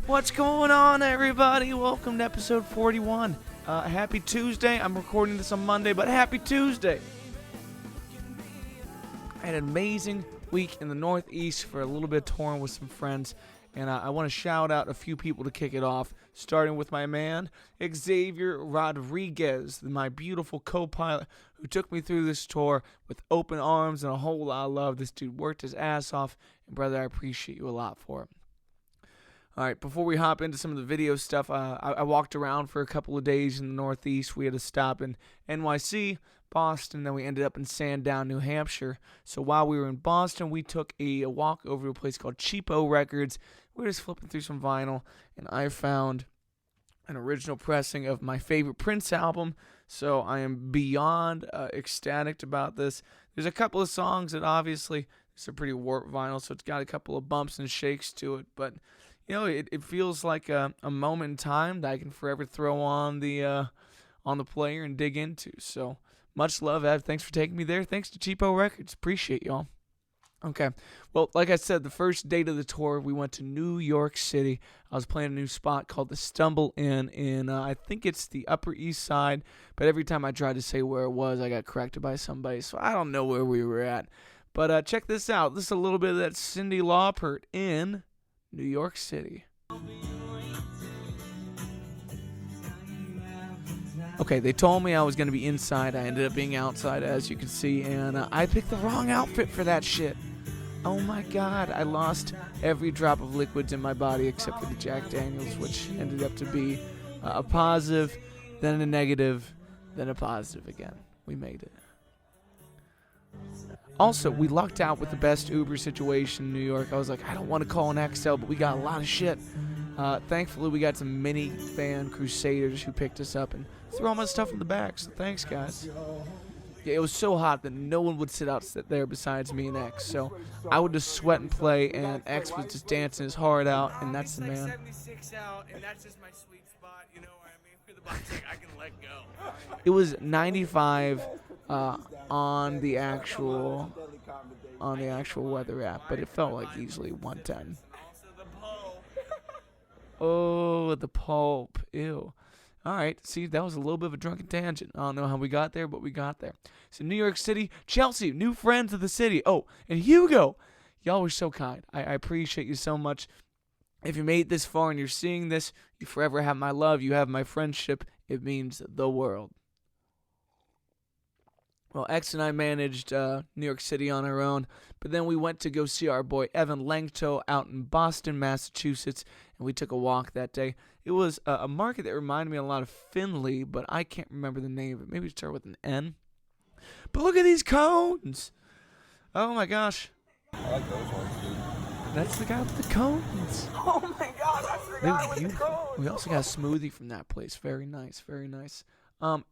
What's going on, everybody? Welcome to episode 41. Happy Tuesday. I'm recording this on Monday, but happy Tuesday. I had an amazing week in the Northeast for a little bit of touring with some friends, and I want to shout out a few people to kick it off, starting with my man, Xavier Rodriguez, my beautiful co-pilot who took me through this tour with open arms and a whole lot of love. This dude worked his ass off, and brother, I appreciate you a lot for it. All right, before we hop into some of the video stuff, I walked around for a couple of days in the Northeast. We had to stop in NYC, Boston, then we ended up in Sandown, New Hampshire. So while we were in Boston, we took a walk over to a place called Cheapo Records. We were just flipping through some vinyl, and I found an original pressing of my favorite Prince album. So I am beyond ecstatic about this. There's a couple of songs that obviously, it's a pretty warped vinyl, so it's got a couple of bumps and shakes to it, but you know, it feels like a moment in time that I can forever throw on the player and dig into. So much love, Ev. Thanks for taking me there. Thanks to Cheapo Records. Appreciate y'all. Okay. Well, like I said, the first date of the tour, we went to New York City. I was playing a new spot called the Stumble Inn in, I think it's the Upper East Side, but every time I tried to say where it was, I got corrected by somebody, so I don't know where we were at. But check this out. This is a little bit of that Cyndi Lauper in New York City. Okay, they told me I was going to be inside. I ended up being outside, as you can see, and I picked the wrong outfit for that shit. Oh my god, I lost every drop of liquids in my body except for the Jack Daniels, which ended up to be a positive, then a negative, then a positive again. We made it. Also, we lucked out with the best Uber situation in New York. I was like, I don't want to call an XL, but we got a lot of shit. Thankfully, we got some minivan crusaders who picked us up and threw all my stuff in the back, so thanks, guys. Yeah, it was so hot that no one would sit there besides me and X, so I would just sweat and play, and X was just dancing his heart out, and that's the man. 76 out, and that's just my sweet spot, you know what I mean? Where the body's like, I can let go. It was 95 on the actual weather app, but it felt like easily 110. Oh, the pulp. Ew. All right. See, that was a little bit of a drunken tangent. I don't know how we got there, but we got there. So New York City, Chelsea, new friends of the city. Oh, and Hugo. Y'all were so kind. I appreciate you so much. If you made it this far and you're seeing this, you forever have my love. You have my friendship. It means the world. Well, X and I managed New York City on our own, but then we went to go see our boy Evan Langto out in Boston, Massachusetts, and we took a walk that day. It was a market that reminded me a lot of Findlay, but I can't remember the name of it. Maybe it started with an N. But look at these cones! Oh my gosh. I like those ones, dude. That's the guy with the cones. Oh my god, that's the guy with the cones. We also got a smoothie from that place. Very nice, very nice.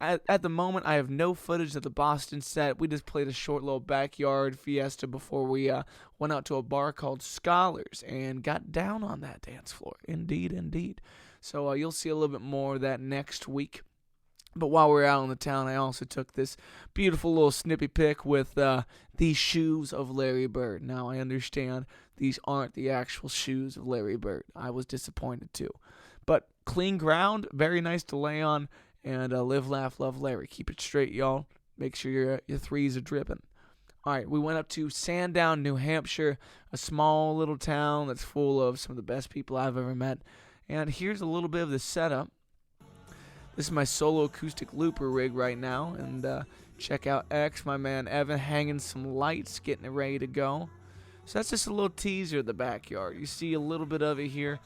At the moment, I have no footage of the Boston set. We just played a short little backyard fiesta before we went out to a bar called Scholars and got down on that dance floor. Indeed, indeed. So you'll see a little bit more of that next week. But while we were out in the town, I also took this beautiful little snippy pic with these shoes of Larry Bird. Now, I understand these aren't the actual shoes of Larry Bird. I was disappointed too. But clean ground, very nice to lay on. And live, laugh, love Larry. Keep it straight, y'all. Make sure your threes are dripping. All right, we went up to Sandown, New Hampshire, a small little town that's full of some of the best people I've ever met. And here's a little bit of the setup. This is my solo acoustic looper rig right now. And check out X, my man Evan, hanging some lights, getting it ready to go. So that's just a little teaser of the backyard. You see a little bit of it here.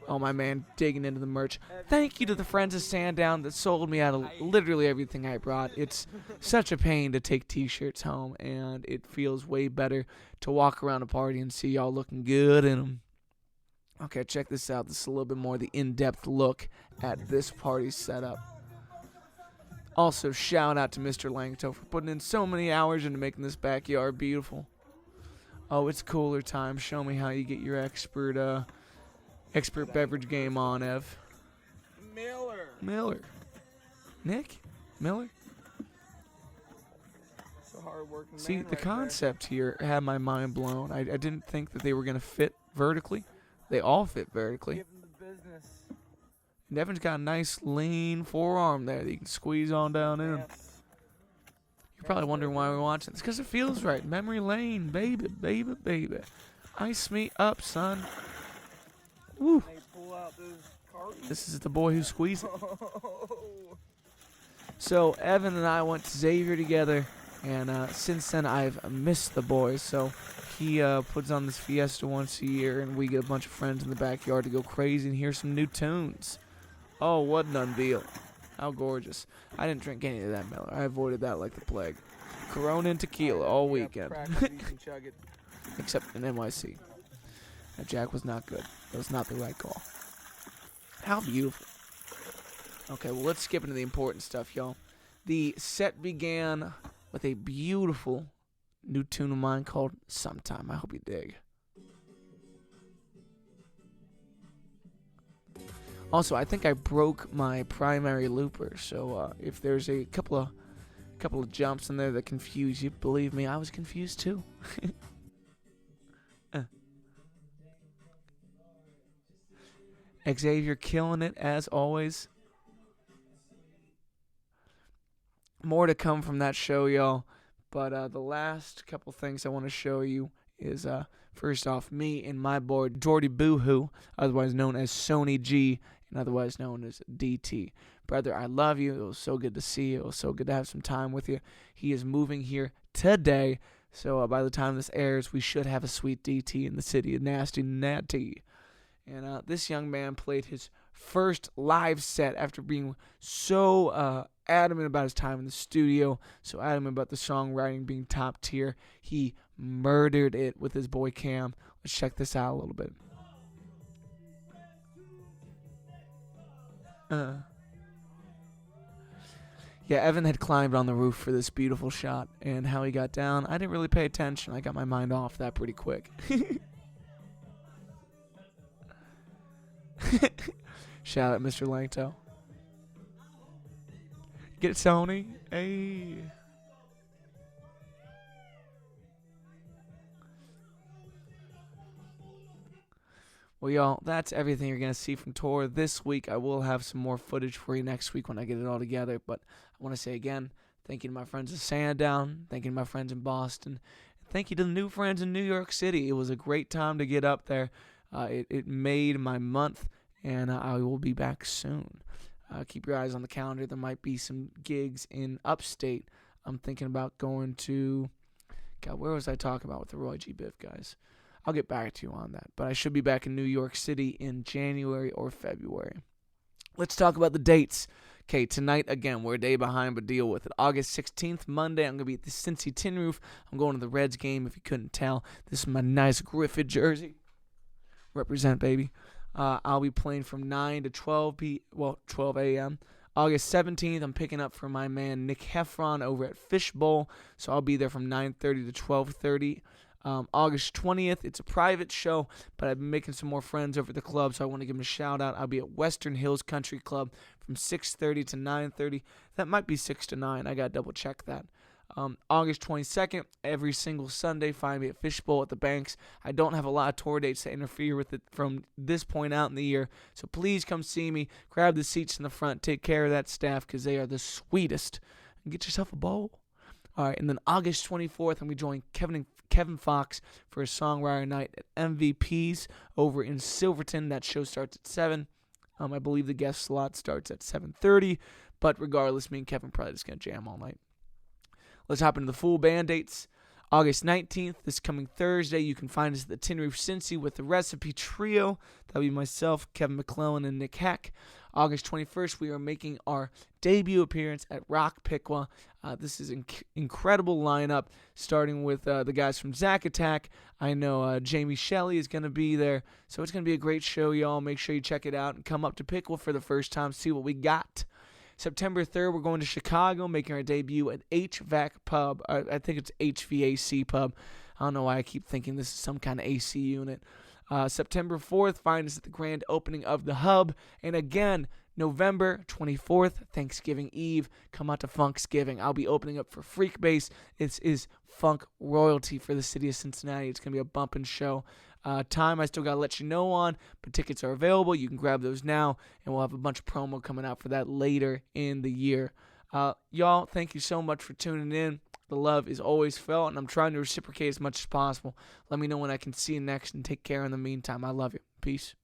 Oh, my man, digging into the merch. Thank you to the friends of Sandown that sold me out of literally everything I brought. It's such a pain to take t-shirts home, and it feels way better to walk around a party and see y'all looking good in them. Okay, check this out. This is a little bit more the in-depth look at this party setup. Also, shout out to Mr. Langto for putting in so many hours into making this backyard beautiful. Oh, it's cooler time. Show me how you get your expert beverage game on, Ev. Miller. Nick? Miller? So hard-working. See, man the right concept here had my mind blown. I didn't think that they were going to fit vertically. They all fit vertically. business. And Evan's got a nice lean forearm there that you can squeeze on down in. Yes. You're probably wondering why we're watching this. Because it feels right. Memory lane, baby, baby, baby. Ice me up, son. Woo. They pull out those cartons. This is the boy who squeezed it. So Evan and I went to Xavier together. And since then, I've missed the boys. So he puts on this fiesta once a year. And we get a bunch of friends in the backyard to go crazy and hear some new tunes. Oh, what an unveil. How gorgeous. I didn't drink any of that Miller. I avoided that like the plague. Corona and tequila all weekend. Except in NYC. That Jack was not good. That was not the right call. How beautiful. Okay, well, let's skip into the important stuff, y'all. The set began with a beautiful new tune of mine called Sometime. I hope you dig. Also, I think I broke my primary looper, so if there's a couple of jumps in there that confuse you, believe me, I was confused too. Xavier killing it as always. More to come from that show, y'all. But the last couple things I want to show you is first off, me and my boy Jordy Boohoo, otherwise known as Sony G, and otherwise known as DT. Brother, I love you. It was so good to see you. It was so good to have some time with you. He is moving here today, so by the time this airs, we should have a sweet DT in the city of Nasty Natty. And this young man played his first live set after being so adamant about his time in the studio, so adamant about the songwriting being top tier. He murdered it with his boy Cam. Let's check this out a little bit. Yeah, Evan had climbed on the roof for this beautiful shot, and how he got down, I didn't really pay attention. I got my mind off that pretty quick. Shout out Mr. Langto. Get it, Sony. Hey. Well, y'all, that's everything you're going to see from tour this week. I will have some more footage for you next week when I get it all together. But I want to say again, thank you to my friends in Sandown. Thank you to my friends in Boston. Thank you to the new friends in New York City. It was a great time to get up there. It made my month, and I will be back soon. Keep your eyes on the calendar. There might be some gigs in upstate. I'm thinking about going to... God, where was I talking about with the Roy G. Biv guys? I'll get back to you on that. But I should be back in New York City in January or February. Let's talk about the dates. Okay, tonight, again, we're a day behind, but deal with it. August 16th, Monday, I'm going to be at the Cinci Tin Roof. I'm going to the Reds game, if you couldn't tell. This is my nice Griffith jersey. Represent, baby. I'll be playing from 9 to 12 a.m. August 17th, I'm picking up for my man Nick Heffron over at Fishbowl. So I'll be there from 9:30 to 12:30. August 20th, it's a private show, but I've been making some more friends over at the club, so I want to give them a shout out. I'll be at Western Hills Country Club from 6:30 to 9:30. That might be 6 to 9. I got to double check that. August 22nd, every single Sunday, find me at Fishbowl at the Banks. I don't have a lot of tour dates to interfere with it from this point out in the year, so please come see me. Grab the seats in the front. Take care of that staff because they are the sweetest. And get yourself a bowl. All right, and then August 24th, I'm going to join Kevin Fox for a songwriter night at MVP's over in Silverton. That show starts at 7. I believe the guest slot starts at 7:30, but regardless, me and Kevin probably just going to jam all night. Let's hop into the full band dates. August 19th, this coming Thursday, you can find us at the Tin Roof Cinci with the Recipe Trio. That'll be myself, Kevin McClellan, and Nick Heck. August 21st, we are making our debut appearance at Rock Piqua. This is an incredible lineup, starting with the guys from Zack Attack. I know Jamie Shelley is going to be there, so it's going to be a great show, y'all. Make sure you check it out and come up to Piqua for the first time, see what we got. September 3rd, we're going to Chicago, making our debut at HVAC Pub. I think it's HVAC Pub. I don't know why I keep thinking this is some kind of AC unit. September 4th, find us at the grand opening of the Hub. And again, November 24th, Thanksgiving Eve, come out to Funksgiving. I'll be opening up for Freak Bass. It is funk royalty for the city of Cincinnati. It's going to be a bumping show. time I still got to let you know on, but tickets are available. You can grab those now, and we'll have a bunch of promo coming out for that later in the year. Y'all, thank you so much for tuning in. The love is always felt, and I'm trying to reciprocate as much as possible. Let me know when I can see you next, and take care in the meantime. I love you. Peace.